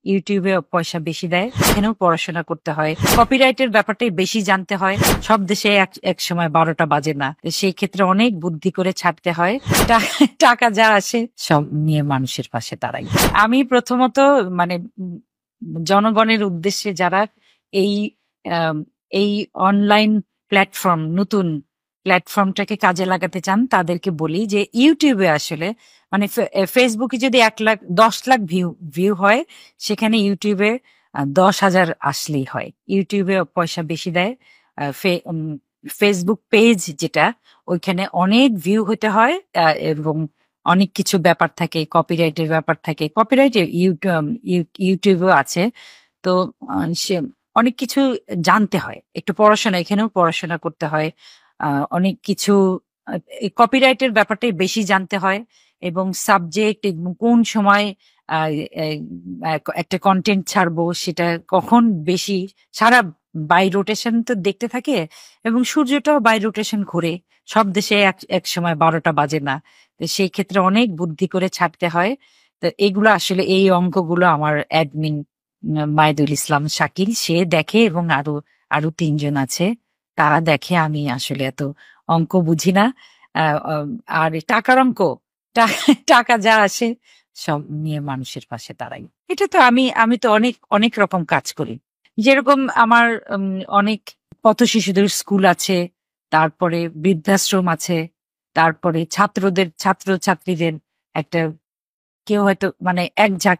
ইউটিউবে পয়সা বেশি দেয়, এখানেও পড়াশোনা করতে হয়। কপিরাইটের ব্যাপারটাই বেশি জানতে হয়। সব দেশে এক সময় 12টা বাজে না, সেই ক্ষেত্রে অনেক বুদ্ধি করে ছাড়তে হয়। টাকা যা আসে সব নিয়ে মানুষের পাশে দাঁড়াই। আমি প্রথমত মানে জনগণের উদ্দেশ্যে যারা এই আম, এই অনলাইন প্ল্যাটফর্ম, নতুন প্ল্যাটফর্মটাকে কাজে লাগাতে চান তাদেরকে বলি যে ইউটিউবে আসলে মানে ফেসবুকে যদি 1 লাখ 10 লাখ ভিউ হয়, সেখানে ইউটিউবে 10,000 আসলেই হয়। ইউটিউবে পয়সা বেশি দেয়। ফেসবুক পেজ যেটা, ওইখানে অনেক ভিউ হতে হয়, এবং অনেক কিছু ব্যাপার থাকে, কপিরাইটের ব্যাপার থাকে। কপিরাইটের ইউটিউবেও আছে। তো সে অনেক কিছু জানতে হয়, একটু পড়াশোনা, এখানেও পড়াশোনা করতে হয়। অনেক কিছু কপিরাইটের ব্যাপারটাই বেশি জানতে হয়, এবং সাবজেক্ট কোন সময় আহ, এই, একটা কন্টেন্ট ছাড়বো, সেটা কখন বেশি, সারা বাই রোটেশন তো দেখতে থাকে, এবং সূর্যটাও বাই রোটেশন ঘুরে। সব দেশে এক সময় 12টা বাজে না, তো সেই ক্ষেত্রে অনেক বুদ্ধি করে ছাড়তে হয়। তো এগুলো আসলে, এই অঙ্কগুলো আমার অ্যাডমিন মাইদুল ইসলাম শাকিল সে দেখে, এবং আরো আরো 3 জন আছে, তারা দেখে। আমি আসলে এত অঙ্ক বুঝি না। আহ, আহ, আর টাকার অঙ্ক, টাকা যা আসে সব নিয়ে মানুষের পাশে দাঁড়াই। এটা তো আমি আমি তো অনেক অনেক রকম কাজ করি। যেরকম আমার অনেক পথ শিশুদের স্কুল আছে, তারপরে বৃদ্ধাশ্রম আছে, তারপরে ছাত্র ছাত্রীদের একটা, কেউ হয়তো মানে এক ঝাঁক